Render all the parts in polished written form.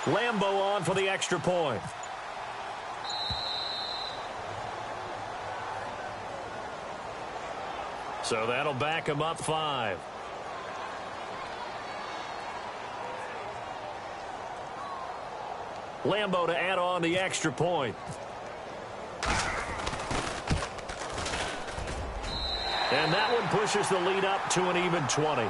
Lambo on for the extra point. So that'll back him up 5. Lambo to add on the extra point. And that one pushes the lead up to an even 20.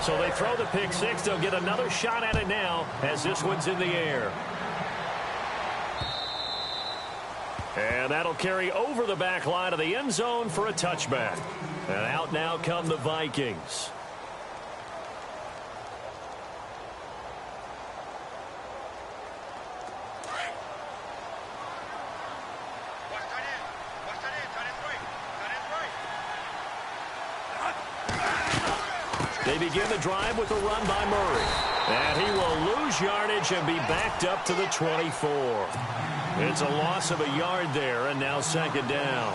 So they throw the pick six. They'll get another shot at it now as this one's in the air. And that'll carry over the back line of the end zone for a touchback. And out now come the Vikings. They begin the drive with a run by Murray. And he will lose yardage and be backed up to the 24. It's a loss of a yard there, and now second down.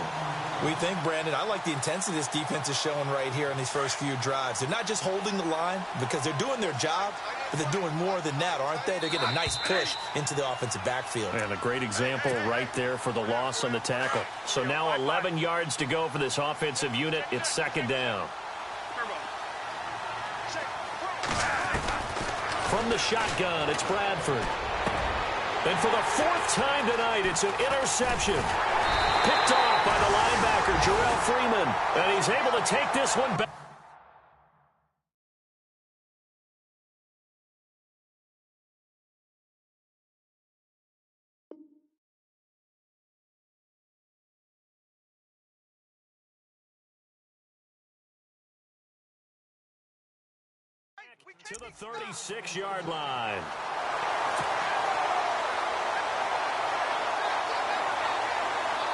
We think, Brandon, I like the intensity this defense is showing right here in these first few drives. They're not just holding the line because they're doing their job, but they're doing more than that, aren't they? They're getting a nice push into the offensive backfield. And a great example right there for the loss on the tackle. So now 11 yards to go for this offensive unit. It's second down. From the shotgun, it's Bradford. And for the 4th time tonight, it's an interception. Picked off by the linebacker, Jarrell Freeman. And he's able to take this one back. To the 36-yard line.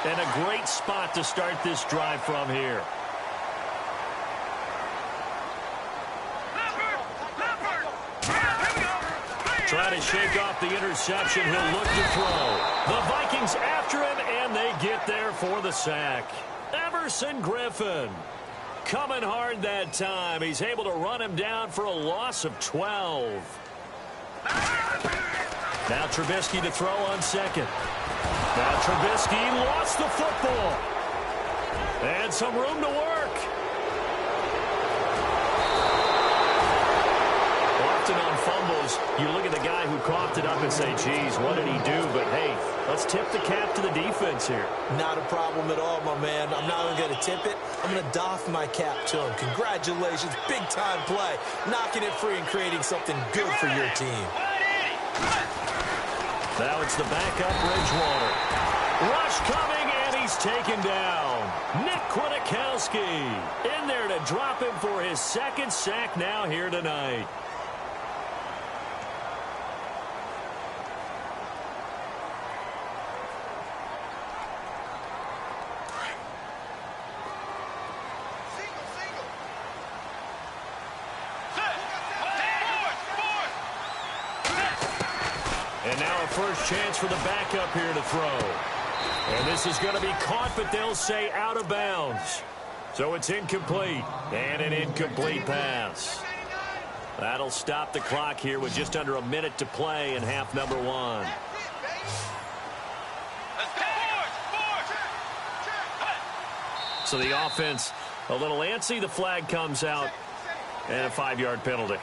And a great spot to start this drive from here. Try to shake off the interception. He'll look to throw. The Vikings after him, and they get there for the sack. Everson Griffin coming hard that time. He's able to run him down for a loss of 12. Now Trubisky to throw on second. Now Trubisky lost the football. And some room to work. Often on fumbles, you look at the guy who coughed it up and say, geez, what did he do? But, hey, let's tip the cap to the defense here. Not a problem at all, my man. I'm not even going to tip it. I'm going to doff my cap to him. Congratulations. Big-time play. Knocking it free and creating something good for your team. Now it's the backup Bridgewater. Rush coming, and he's taken down. Nick Kwiatkowski in there to drop him for his 2nd sack now here tonight. And now a first chance for the backup here to throw. And this is going to be caught, but they'll say out of bounds. So it's incomplete. And an incomplete pass. That'll stop the clock here with just under a minute to play in half number 1. So the offense a little antsy. The flag comes out. And a 5-yard penalty.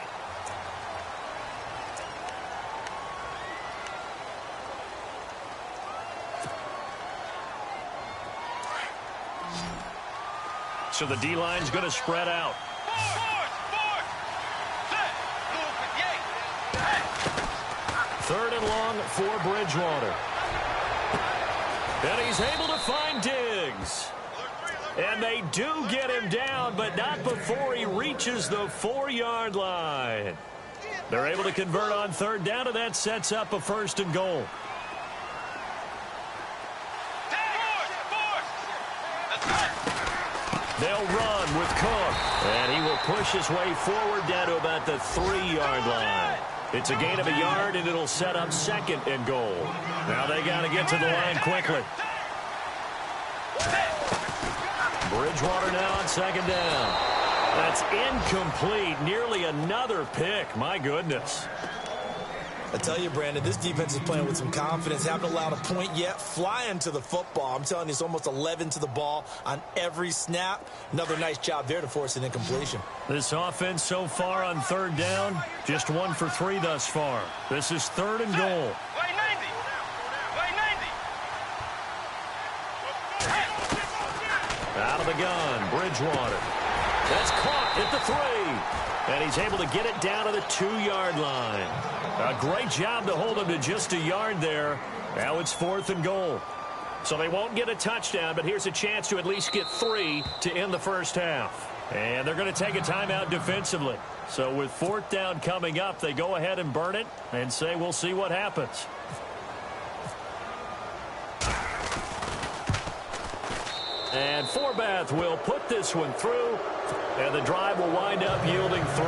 So the D-line's going to spread out. Third and long for Bridgewater. And he's able to find Diggs. And they do get him down, but not before he reaches the 4-yard line. They're able to convert on third down, and that sets up a 1st and goal. They'll run with Cook, and he will push his way forward down to about the 3-yard line. It's a gain of a yard, and it'll set up 2nd and goal. Now they got to get to the line quickly. Bridgewater now on 2nd down. That's incomplete. Nearly another pick. My goodness. I tell you, Brandon, this defense is playing with some confidence. Haven't allowed a point yet. Flying to the football. I'm telling you, it's almost 11 to the ball on every snap. Another nice job there to force an incompletion. This offense so far on 3rd down, just 1 for 3 thus far. This is 3rd and goal. Out of the gun, Bridgewater. That's caught at the 3. And he's able to get it down to the 2-yard line. A great job to hold him to just a yard there. Now it's 4th and goal. So they won't get a touchdown, but here's a chance to at least get 3 to end the first half. And they're going to take a timeout defensively. So with 4th down coming up, they go ahead and burn it and say we'll see what happens. And Forbath will put this one through, and the drive will wind up yielding 3.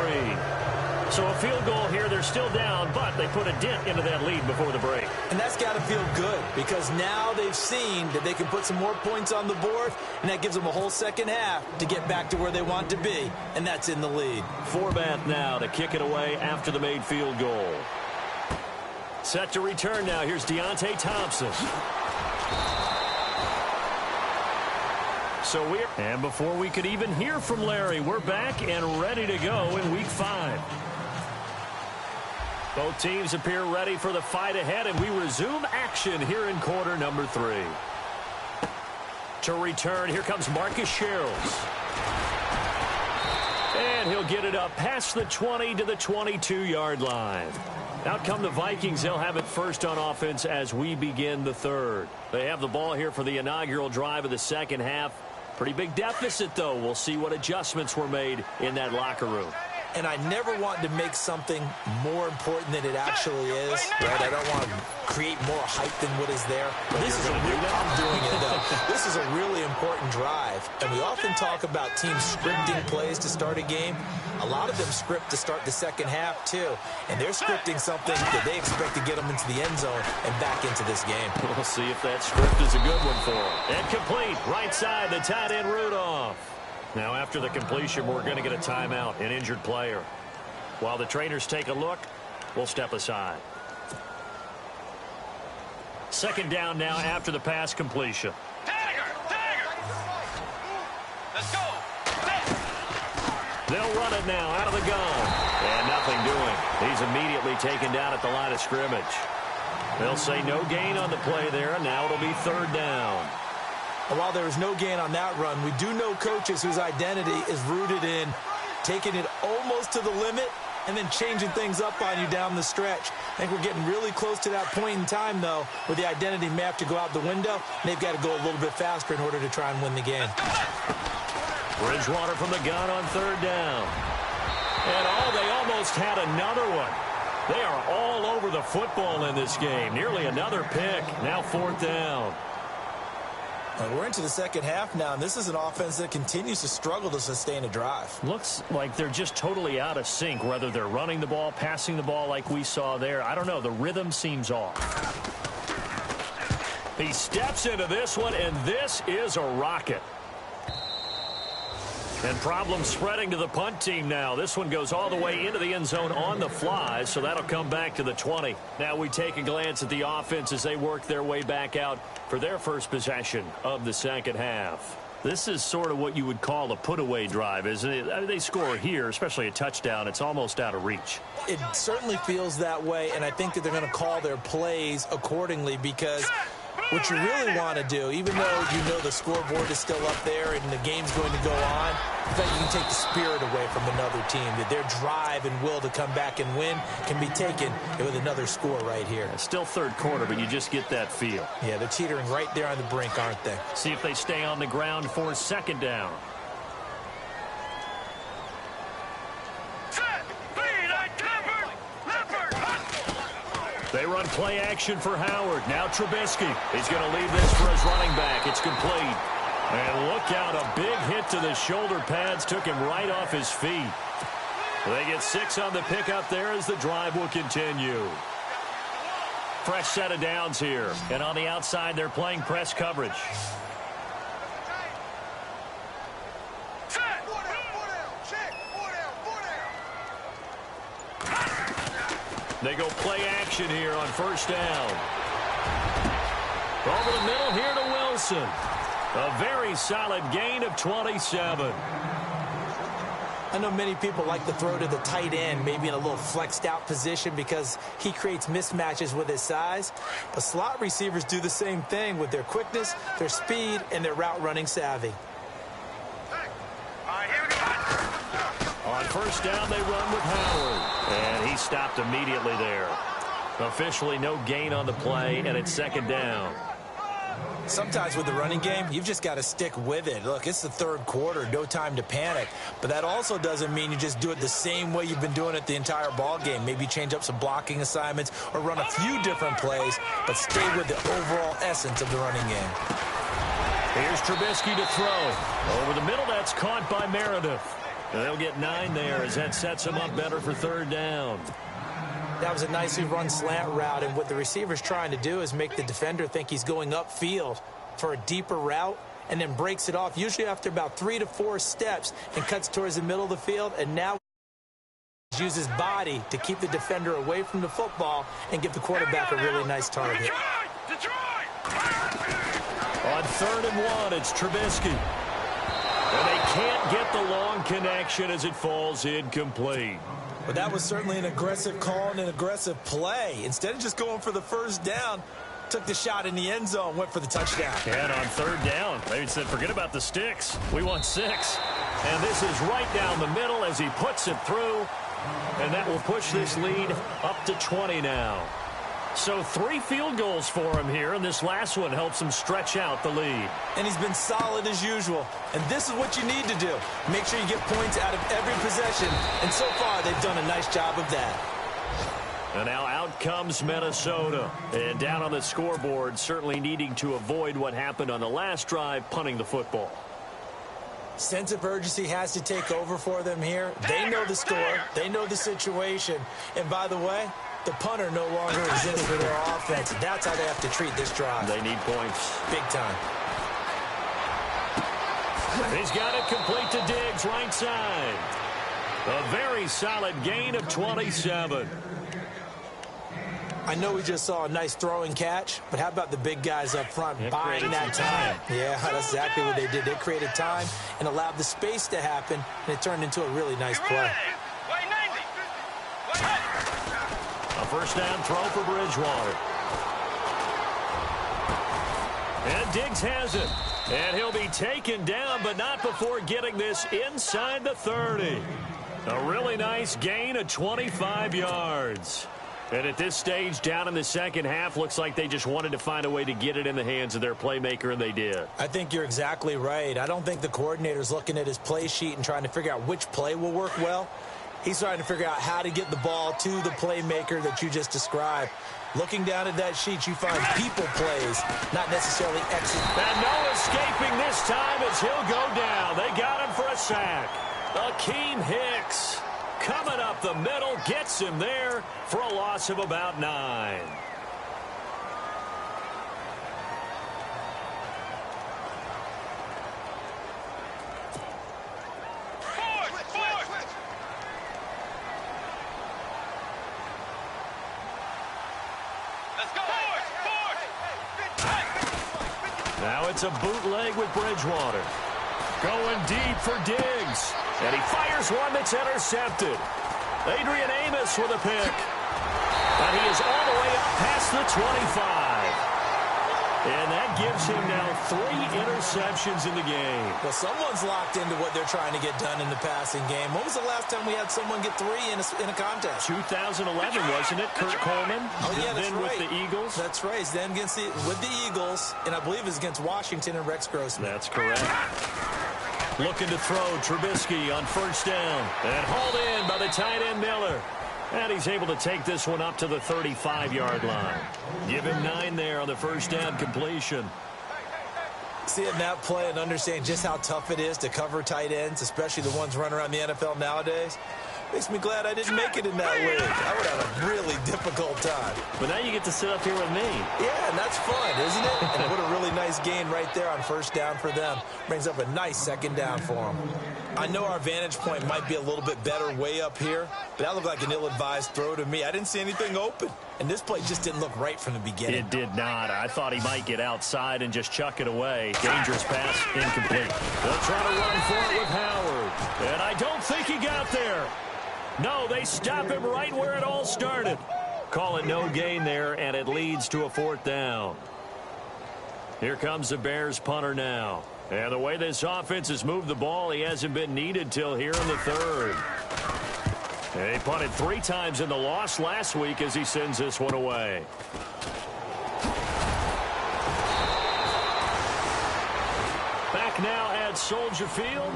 So a field goal here. They're still down, but they put a dent into that lead before the break. And that's got to feel good because now they've seen that they can put some more points on the board, and that gives them a whole second half to get back to where they want to be, and that's in the lead. Forbath now to kick it away after the made field goal. Set to return now. Here's Deontay Thompson. And before we could even hear from Larry, we're back and ready to go in Week 5. Both teams appear ready for the fight ahead, and we resume action here in quarter number 3. To return, here comes Marcus Sherrills. And he'll get it up past the 20 to the 22-yard line. Out come the Vikings. They'll have it first on offense as we begin the 3rd. They have the ball here for the inaugural drive of the second half. Pretty big deficit, though. We'll see what adjustments were made in that locker room. And I never want to make something more important than it actually is, right? I don't want to create more hype than what is there. But this is I'm doing it, though. This is a really important drive. And we often talk about teams scripting plays to start a game. A lot of them script to start the second half, too. And they're scripting something that they expect to get them into the end zone and back into this game. We'll see if that script is a good one for them. And complete, right side, the tight end Rudolph. Now, after the completion, we're going to get a timeout, an injured player. While the trainers take a look, we'll step aside. 2nd down now after the pass completion. Let's go. They'll run it now out of the gun. And nothing doing. He's immediately taken down at the line of scrimmage. They'll say no gain on the play there, and now it'll be 3rd down. And while there is no gain on that run, we do know coaches whose identity is rooted in taking it almost to the limit and then changing things up on you down the stretch. I think we're getting really close to that point in time, though, where the identity may have to go out the window, and they've got to go a little bit faster in order to try and win the game. Bridgewater from the gun on 3rd down. And they almost had another one. They are all over the football in this game. Nearly another pick. Now 4th down. We're into the second half now, and this is an offense that continues to struggle to sustain a drive. Looks like they're just totally out of sync, whether they're running the ball, passing the ball like we saw there. I don't know. The rhythm seems off. He steps into this one, and this is a rocket. And problems spreading to the punt team now. This one goes all the way into the end zone on the fly, so that'll come back to the 20. Now we take a glance at the offense as they work their way back out for their first possession of the second half. This is sort of what you would call a put-away drive, isn't it? I mean, they score here, especially a touchdown. It's almost out of reach. It certainly feels that way, and I think that they're going to call their plays accordingly because what you really want to do, even though you know the scoreboard is still up there and the game's going to go on, I think you can take the spirit away from another team, that their drive and will to come back and win can be taken with another score right here. It's still 3rd quarter, but you just get that feel. Yeah, they're teetering right there on the brink, aren't they? See if they stay on the ground for 2nd down. They run play action for Howard. Now Trubisky. He's going to leave this for his running back. It's complete. And look out, a big hit to the shoulder pads took him right off his feet. They get 6 on the pickup there as the drive will continue. Fresh set of downs here. And on the outside, they're playing press coverage. They go play action here on first down. Over the middle here to Wilson. A very solid gain of 27. I know many people like to throw to the tight end, maybe in a little flexed out position because he creates mismatches with his size. But slot receivers do the same thing with their quickness, their speed, and their route running savvy. On first down, they run with Howard. And he stopped immediately there. Officially no gain on the play, and it's second down. Sometimes with the running game, you've just got to stick with it. Look, it's the third quarter, no time to panic. But that also doesn't mean you just do it the same way you've been doing it the entire ball game. Maybe change up some blocking assignments or run a few different plays, but stay with the overall essence of the running game. Here's Trubisky to throw. Over the middle, that's caught by Meredith. And they'll get 9 there as that sets them up better for third down. That was a nicely run slant route, and what the receiver's trying to do is make the defender think he's going upfield for a deeper route and then breaks it off, usually after about 3 to 4 steps, and cuts towards the middle of the field, and now uses body to keep the defender away from the football and give the quarterback a really nice target. On 3rd and 1, it's Trubisky. And they can't get the long connection as it falls incomplete. But that was certainly an aggressive call and an aggressive play. Instead of just going for the first down, took the shot in the end zone, went for the touchdown. And on 3rd down, they said, forget about the sticks. We want 6. And this is right down the middle as he puts it through. And that will push this lead up to 20 now. So 3 field goals for him here, and this last one helps him stretch out the lead. And he's been solid as usual. And this is what you need to do. Make sure you get points out of every possession. And so far, they've done a nice job of that. And now out comes Minnesota. And down on the scoreboard, certainly needing to avoid what happened on the last drive, punting the football. Sense of urgency has to take over for them here. They know the score. They know the situation. And by the way, the punter no longer exists for their offense. That's how they have to treat this drive. They need points. Big time. He's got it complete to Diggs, right side. A very solid gain of 27. I know we just saw a nice throwing catch, but how about the big guys up front buying that time? Yeah, that's exactly what they did. They created time and allowed the space to happen, and it turned into a really nice play. A first down throw for Bridgewater. And Diggs has it. And he'll be taken down, but not before getting this inside the 30. A really nice gain of 25 yards. And at this stage, down in the second half, looks like they just wanted to find a way to get it in the hands of their playmaker, and they did. I think you're exactly right. I don't think the coordinator's looking at his play sheet and trying to figure out which play will work well. He's trying to figure out how to get the ball to the playmaker that you just described. Looking down at that sheet, you find people plays, not necessarily exit. And no escaping this time as he'll go down. They got him for a sack. Akeem Hicks coming up the middle, gets him there for a loss of about 9. Now it's a bootleg with Bridgewater. Going deep for Diggs. And he fires one that's intercepted. Adrian Amos with a pick. And he is all the way up past the 25. And that gives him now 3 interceptions in the game. Well, someone's locked into what they're trying to get done in the passing game. When was the last time we had someone get 3 in a contest? 2011, wasn't it? Kurt Coleman. Oh, yeah, that's then right. with the Eagles. That's right. Then with the Eagles, and I believe it's against Washington and Rex Grossman. That's correct. Looking to throw Trubisky on first down. And hauled in by the tight end Miller. And he's able to take this one up to the 35-yard line. Give him 9 there on the first down completion. Seeing that play and understanding just how tough it is to cover tight ends, especially the ones running around the NFL nowadays. Makes me glad I didn't make it in that league. I would have a really difficult time. But now you get to sit up here with me. Yeah, and that's fun, isn't it? And what a really nice gain right there on first down for them. Brings up a nice second down for them. I know our vantage point might be a little bit better way up here, but that looked like an ill-advised throw to me. I didn't see anything open. And this play just didn't look right from the beginning. It did not. I thought he might get outside and just chuck it away. Dangerous pass, incomplete. They'll try to run for it with Howard. And I don't think he got there. No, they stop him right where it all started. Call it no gain there, and it leads to a fourth down. Here comes the Bears punter now. And the way this offense has moved the ball, he hasn't been needed till here in the third. And he punted 3 times in the loss last week as he sends this one away. Back now at Soldier Field.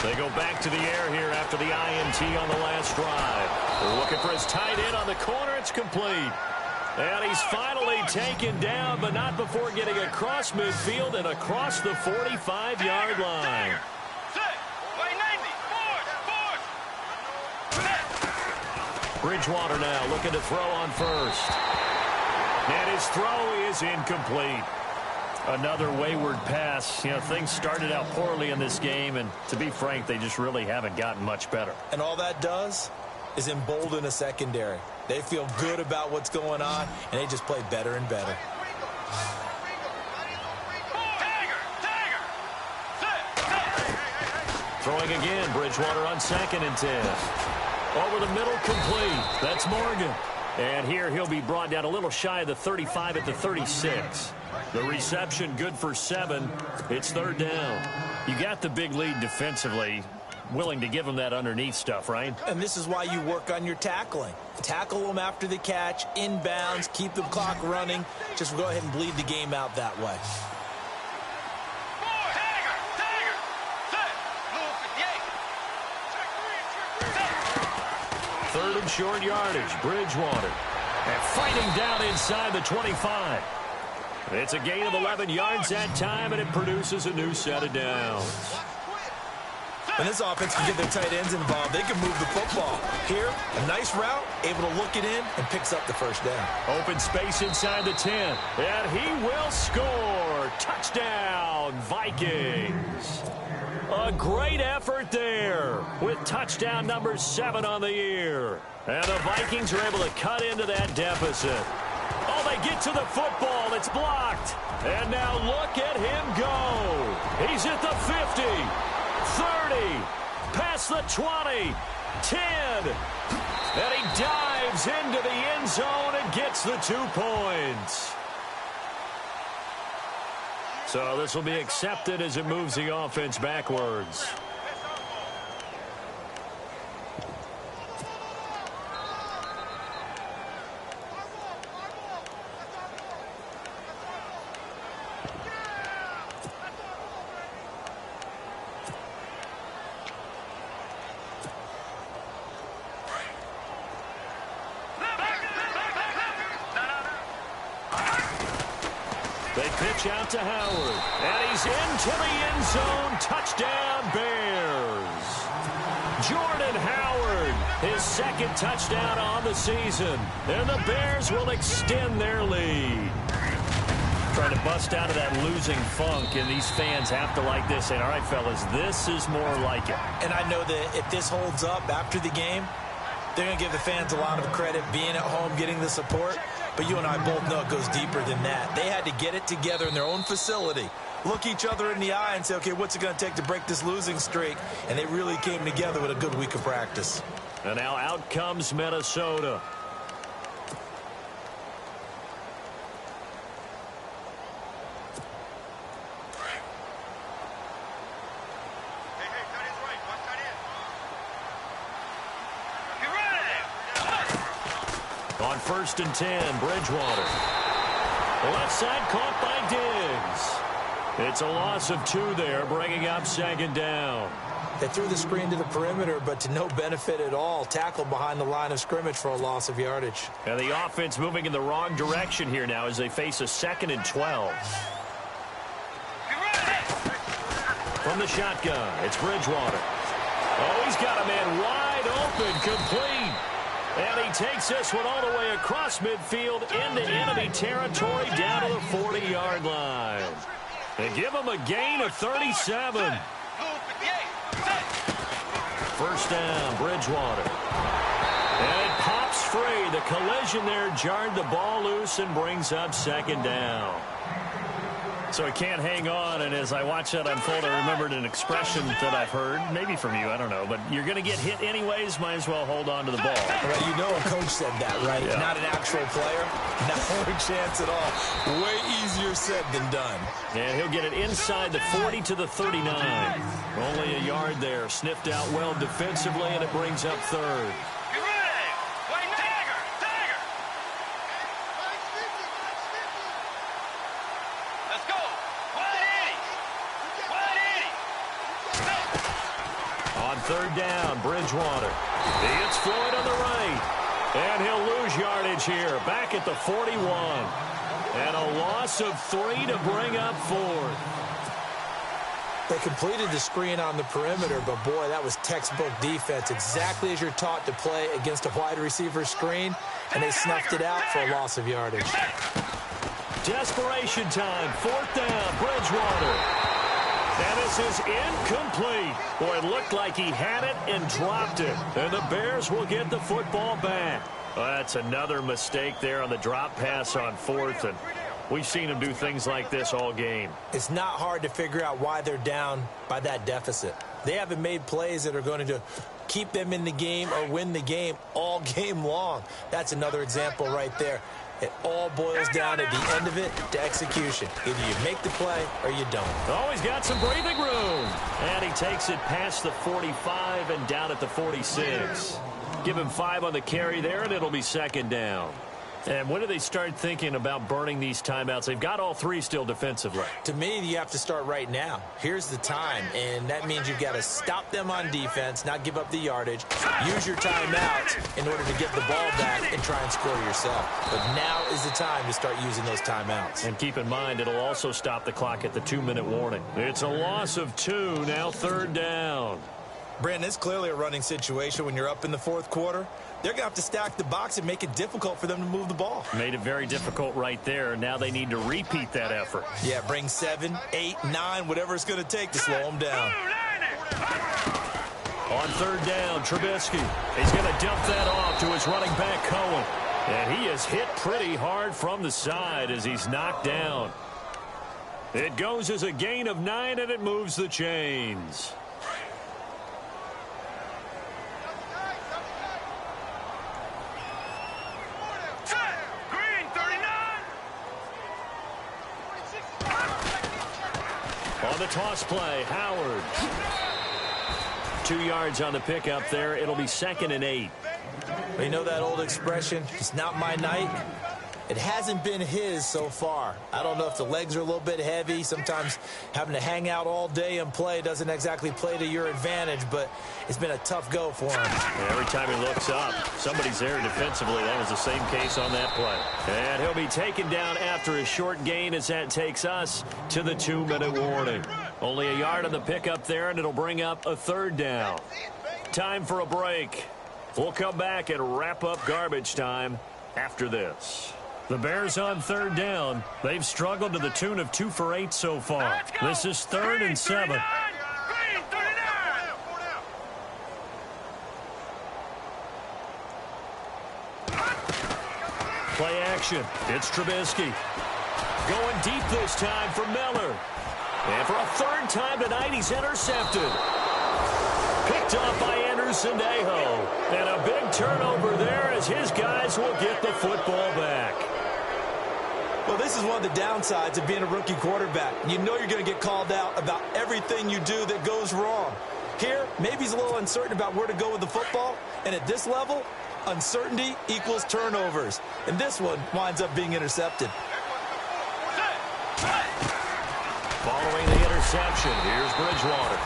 They go back to the air here after the INT on the last drive. They're looking for his tight end on the corner. It's complete. And he's finally taken down, but not before getting across midfield and across the 45-yard line. Bridgewater now looking to throw on first. And his throw is incomplete. Another wayward pass. You know, things started out poorly in this game, and to be frank, they just really haven't gotten much better. And all that does is embolden a secondary. They feel good about what's going on, and they just play better and better. Throwing again, Bridgewater on 2nd and 10. Over the middle, complete. That's Morgan. And here he'll be brought down a little shy of the 35 at the 36. The reception good for 7. It's 3rd down. You got the big lead defensively. Willing to give them that underneath stuff, right? And this is why you work on your tackling. Tackle them after the catch, inbounds, keep the clock running. Just go ahead and bleed the game out that way. Third and short yardage, Bridgewater. And fighting down inside the 25. It's a gain of 11 yards that time, and it produces a new set of downs. When this offense can get their tight ends involved, they can move the football. Here, a nice route, able to look it in, and picks up the first down. Open space inside the 10, and he will score. Touchdown, Vikings. A great effort there with touchdown number 7 on the year. And the Vikings are able to cut into that deficit. Oh, they get to the football. It's blocked. And now look at him go. He's at the 50, 30, past the 20, 10. And he dives into the end zone and gets the 2 points. So this will be accepted as it moves the offense backwards. They pitch out to Howard, and he's into the end zone. Touchdown, Bears. Jordan Howard, his 2nd touchdown on the season, and the Bears will extend their lead. Trying to bust out of that losing funk, and these fans have to like this. And all right, fellas, this is more like it. And I know that if this holds up after the game, they're going to give the fans a lot of credit being at home, getting the support. But you and I both know it goes deeper than that. They had to get it together in their own facility, look each other in the eye and say, okay, what's it going to take to break this losing streak? And they really came together with a good week of practice. And now out comes Minnesota. On 1st and 10, Bridgewater. Left side caught by Diggs. It's a loss of 2 there, bringing up second down. They threw the screen to the perimeter, but to no benefit at all. Tackled behind the line of scrimmage for a loss of yardage. And the offense moving in the wrong direction here now as they face a 2nd and 12. From the shotgun, it's Bridgewater. Oh, he's got a man wide open, complete. And he takes this one all the way across midfield into enemy territory down to the 40-yard line. They give him a gain of 37. First down, Bridgewater. And it pops free. The collision there jarred the ball loose and brings up second down. So he can't hang on, and as I watch that unfold, I remembered an expression that I've heard, maybe from you, I don't know, but you're going to get hit anyways, might as well hold on to the ball. Right, you know a coach said that, right? Yeah. Not an actual player. Not a chance at all. Way easier said than done. And he'll get it inside the 40 to the 39. Only a yard there. Sniffed out well defensively, and it brings up third. Third down, Bridgewater. He hits Floyd on the right. And he'll lose yardage here. Back at the 41. And a loss of 3 to bring up 4th. They completed the screen on the perimeter, but boy, that was textbook defense. Exactly as you're taught to play against a wide receiver screen. And they snuffed it out for a loss of yardage. Desperation time. 4th down, Bridgewater. And this is incomplete. Boy, it looked like he had it and dropped it. And the Bears will get the football back. Well, that's another mistake there on the drop pass on 4th. And we've seen him do things like this all game. It's not hard to figure out why they're down by that deficit. They haven't made plays that are going to keep them in the game or win the game all game long. That's another example right there. It all boils down at the end of it to execution. Either you make the play or you don't. Oh, he's got some breathing room. And he takes it past the 45 and down at the 46. Give him 5 on the carry there, and it'll be second down. And when do they start thinking about burning these timeouts? They've got all 3 still defensively. To me, you have to start right now. Here's the time, and that means you've got to stop them on defense, not give up the yardage, use your timeout in order to get the ball back and try and score yourself. But now is the time to start using those timeouts. And keep in mind, it'll also stop the clock at the 2-minute warning. It's a loss of 2, now third down. Brandon, it's clearly a running situation when you're up in the 4th quarter. They're going to have to stack the box and make it difficult for them to move the ball. Made it very difficult right there. Now they need to repeat that effort. Yeah, bring 7, 8, 9, whatever it's going to take to slow them down. On third down, Trubisky. He's going to dump that off to his running back, Cohen. And he is hit pretty hard from the side as he's knocked down. It goes as a gain of 9, and it moves the chains. On the toss play, Howard. 2 yards on the pickup there. It'll be 2nd and 8. You know that old expression, it's not my night? It hasn't been his so far. I don't know if the legs are a little bit heavy. Sometimes having to hang out all day and play doesn't exactly play to your advantage, but it's been a tough go for him. Yeah, every time he looks up, somebody's there defensively. That was the same case on that play. And he'll be taken down after a short gain as that takes us to the 2-minute warning. Only a yard on the pickup there, and it'll bring up a third down. Time for a break. We'll come back and wrap up garbage time after this. The Bears on third down. They've struggled to the tune of 2 for 8 so far. This is 3rd and 7. Play action. It's Trubisky. Going deep this time for Miller. And for a 3rd time tonight, he's intercepted. Picked off by Anderson-Aho. And a big turnover there as his guys will get the football back. Well, this is one of the downsides of being a rookie quarterback. You know you're going to get called out about everything you do that goes wrong. Here, maybe he's a little uncertain about where to go with the football. And at this level, uncertainty equals turnovers. And this one winds up being intercepted. reception. Here's Bridgewater.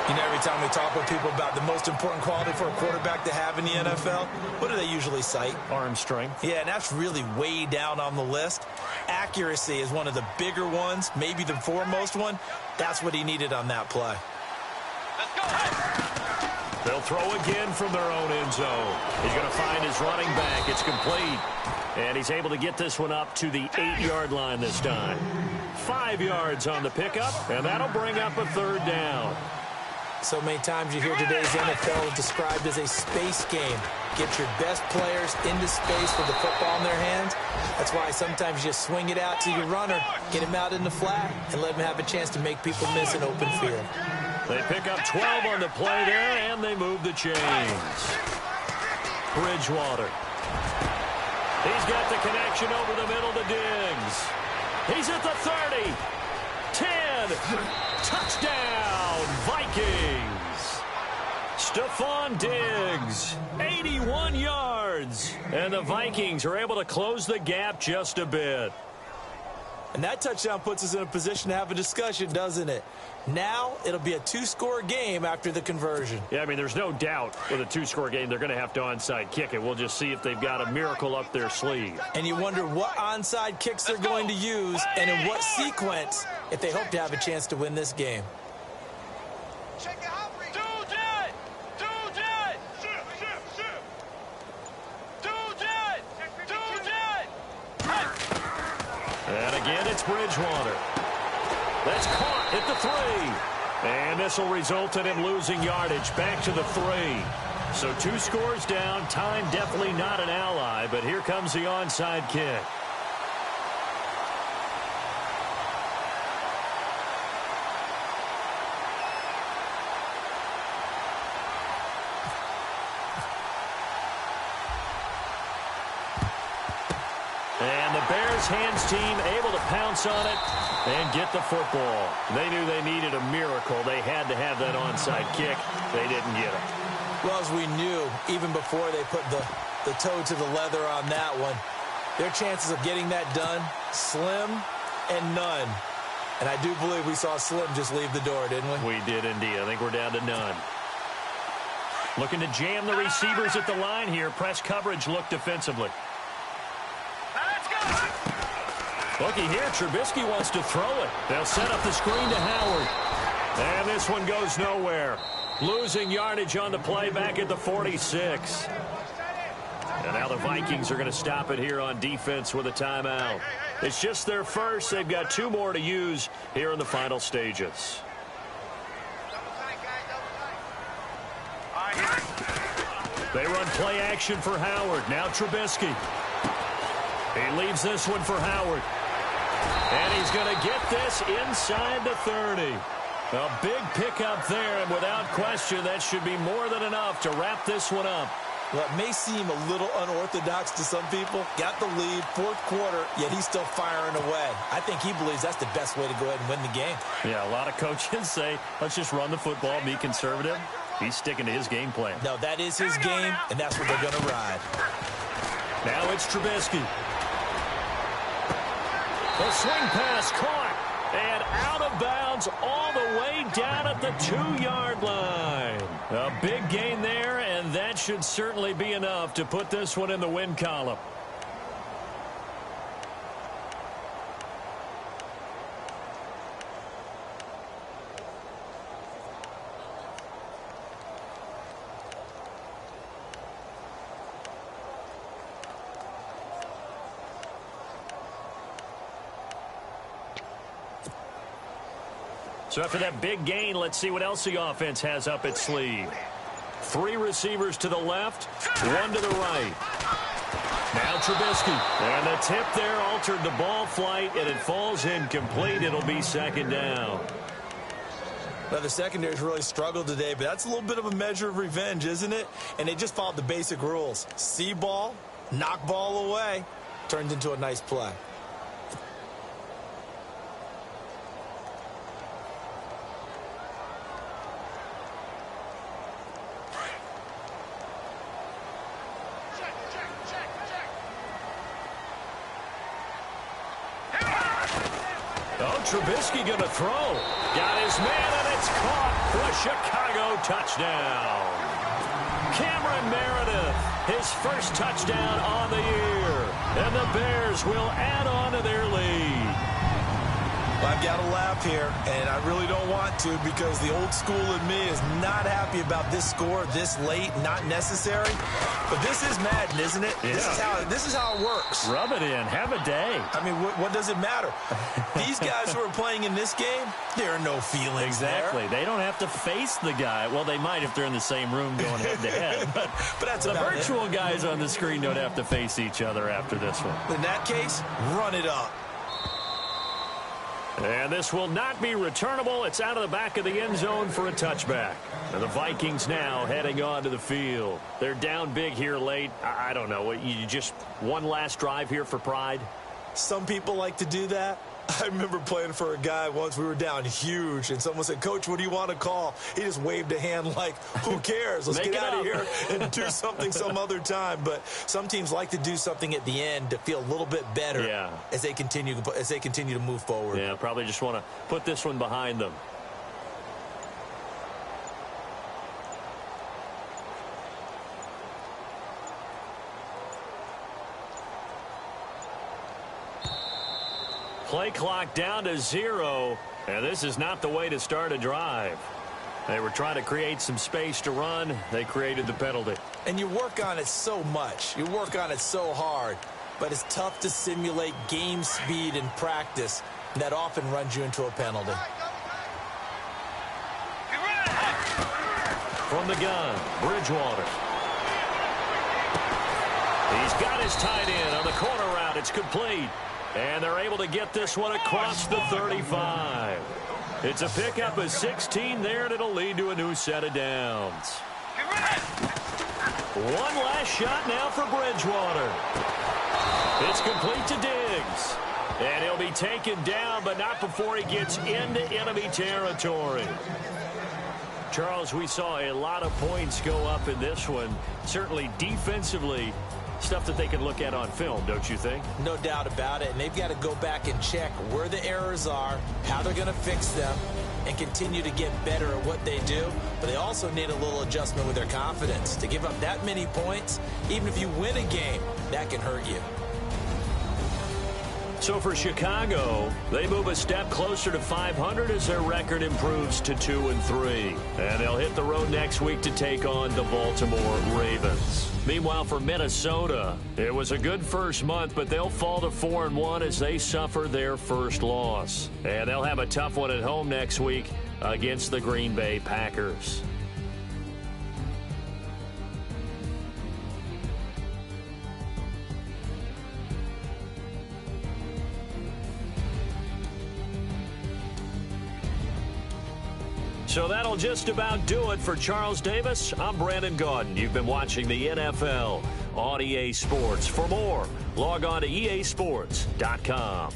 You know, every time we talk with people about the most important quality for a quarterback to have in the NFL, what do they usually cite? Arm strength. Yeah, and that's really way down on the list. Accuracy is one of the bigger ones, maybe the foremost one. That's what he needed on that play. Let's go. They'll throw again from their own end zone. He's going to find his running back. It's complete. And he's able to get this one up to the 8-yard line this time. 5 yards on the pickup, and that'll bring up a third down. So many times you hear today's NFL described as a space game. Get your best players into space with the football in their hands. That's why sometimes you just swing it out to your runner, get him out in the flat, and let him have a chance to make people miss an open field. They pick up 12 on the play there, and they move the chains. Bridgewater. He's got the connection over the middle to Diggs. He's at the 30. 10. Touchdown, Vikings. Stephon Diggs, 81 yards. And the Vikings are able to close the gap just a bit. And that touchdown puts us in a position to have a discussion, doesn't it? Now it'll be a 2-score game after the conversion. Yeah, I mean, there's no doubt with a 2-score game they're going to have to onside kick it. We'll just see if they've got a miracle up their sleeve. And you wonder what onside kicks they're going to use and in what sequence if they hope to have a chance to win this game. And again, it's Bridgewater. That's caught at the 3. And this will result in him losing yardage back to the 3. So 2 scores down. Time definitely not an ally, but here comes the onside kick. And the Bears hands team able to pounce on it and get the football. They knew they needed a miracle. They had to have that onside kick. They didn't get it. Well, as we knew, even before they put the toe to the leather on that one, their chances of getting that done, slim and none. And I do believe we saw Slim just leave the door, didn't we? We did indeed. I think we're down to none. Looking to jam the receivers at the line here. Press coverage look defensively. Looky here, Trubisky wants to throw it. They'll set up the screen to Howard. And this one goes nowhere. Losing yardage on the play back at the 46. And now the Vikings are going to stop it here on defense with a timeout. It's just their first. They've got 2 more to use here in the final stages. They run play action for Howard. Now Trubisky. He leaves this one for Howard. And he's going to get this inside the 30. A big pickup there, and without question, that should be more than enough to wrap this one up. Well, it may seem a little unorthodox to some people. Got the lead, 4th quarter, yet he's still firing away. I think he believes that's the best way to go ahead and win the game. Yeah, a lot of coaches say, let's just run the football, be conservative. He's sticking to his game plan. No, that is his game, and that's what they're going to ride. Now it's Trubisky. The swing pass caught and out of bounds all the way down at the 2-yard line. A big gain there, and that should certainly be enough to put this one in the win column. So after that big gain, let's see what else the offense has up its sleeve. 3 receivers to the left, 1 to the right. Now Trubisky. And the tip there altered the ball flight, and it falls incomplete. It'll be 2nd down. Well, the secondary's really struggled today, but that's a little bit of a measure of revenge, isn't it? And they just followed the basic rules. See ball, knock ball away. Turned into a nice play. Trubisky going to throw. Got his man, and it's caught for a Chicago touchdown. Cameron Meredith, his first touchdown on the year. And the Bears will add on to their lead. Well, I've got to laugh here, and I really don't want to because the old school in me is not happy about this score this late, not necessary. But this is Madden, isn't it? Yeah. This is how it works. Rub it in. Have a day. I mean, what does it matter? These guys who are playing in this game, there are no feelings Exactly. there. They don't have to face the guy. Well, they might if they're in the same room going head-to-head. But that's the about virtual guys on the screen don't have to face each other after this one. In that case, run it up. And this will not be returnable. It's out of the back of the end zone for a touchback. And the Vikings now heading onto the field. They're down big here late. I don't know. You just one last drive here for pride? Some people like to do that. I remember playing for a guy once. We were down huge, and someone said, "Coach, what do you want to call?" He just waved a hand like, who cares? Let's get out of here and do something some other time. But some teams like to do something at the end to feel a little bit better as they continue to move forward. Yeah, probably just want to put this one behind them. Play clock down to 0, and this is not the way to start a drive. They were trying to create some space to run. They created the penalty. And you work on it so much. You work on it so hard. But it's tough to simulate game speed in practice. And that often runs you into a penalty. From the gun, Bridgewater. He's got his tight end on the corner route. It's complete. And they're able to get this one across the 35. It's a pickup of 16 there, and it'll lead to a new set of downs. One last shot now for Bridgewater. It's complete to Diggs. And he'll be taken down, but not before he gets into enemy territory. Charles, we saw a lot of points go up in this one. Certainly defensively, stuff that they can look at on film, don't you think? No doubt about it. And they've got to go back and check where the errors are, how they're going to fix them, and continue to get better at what they do. But they also need a little adjustment with their confidence. To give up that many points, even if you win a game, that can hurt you. So for Chicago, they move a step closer to 500 as their record improves to 2-3. And they'll hit the road next week to take on the Baltimore Ravens. Meanwhile, for Minnesota, it was a good first month, but they'll fall to 4-1 as they suffer their first loss. And they'll have a tough one at home next week against the Green Bay Packers. So that'll just about do it for Charles Davis. I'm Brandon Gaudin. You've been watching the NFL on EA Sports. For more, log on to easports.com.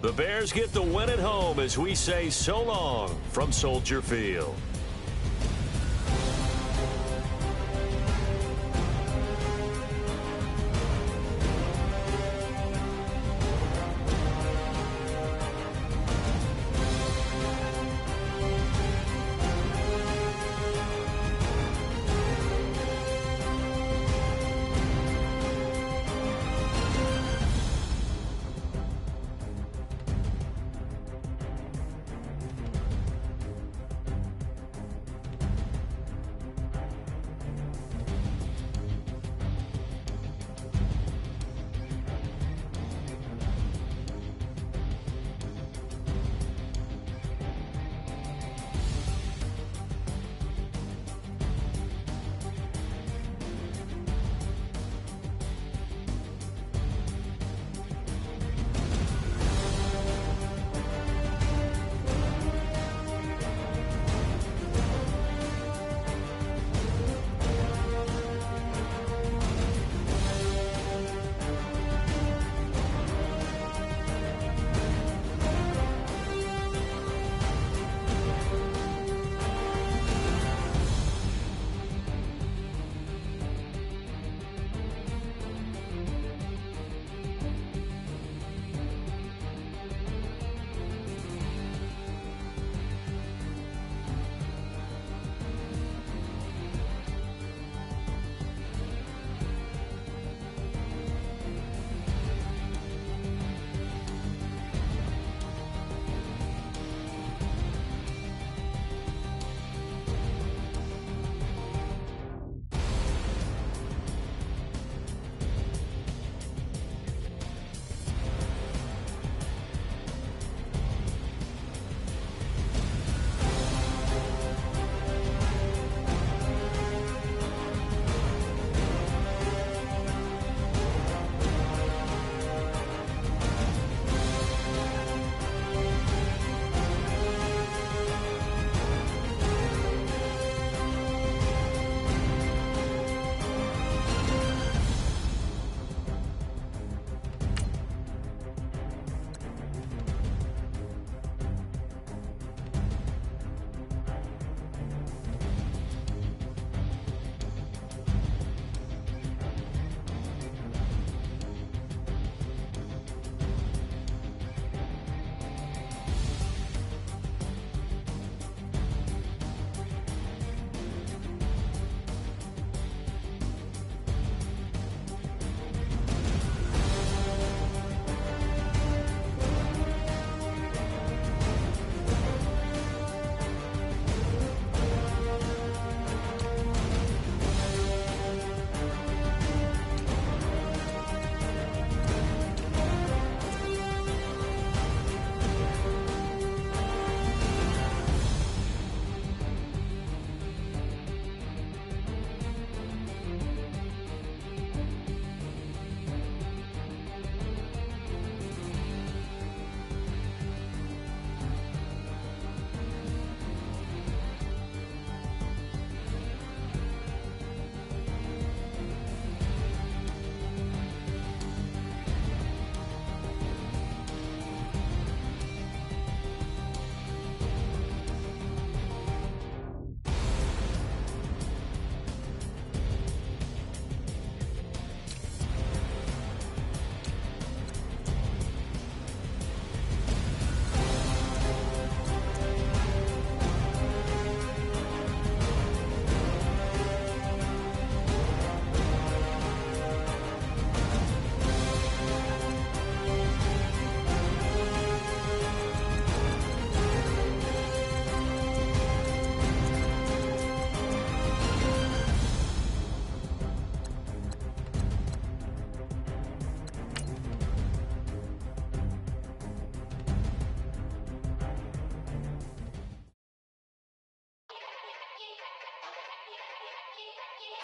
The Bears get the win at home as we say so long from Soldier Field.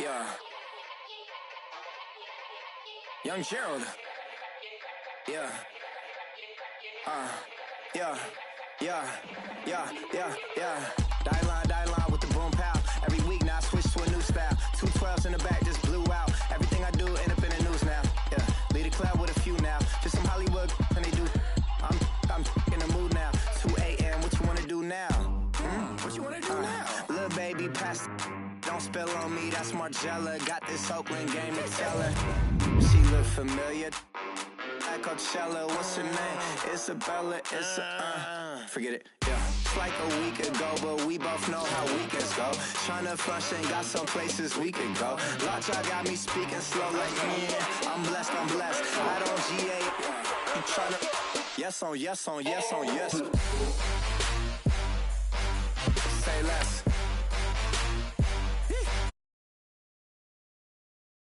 Yeah. Young Gerald. Yeah. Yeah. Die line with the boom pow. Every week now I switch to a new style. 212s in the back just blew out. Everything I do end up in the news now. Yeah. Lead a club with a few now. Just some Hollywood and they do. I'm in the mood now. 2 a.m. What you wanna do now? What you wanna do now? Little baby pass. Don't spill on me, that's Margella. Got this Oakland game to tell her. She look familiar. At Coachella, what's her name? Isabella, forget it, yeah. It's like a week ago, but we both know how weekends go. Tryna function, got some places we could go. Lot y'all got me speaking slow like, yeah, I'm blessed. I don't GA, I'm tryna, yes on yes.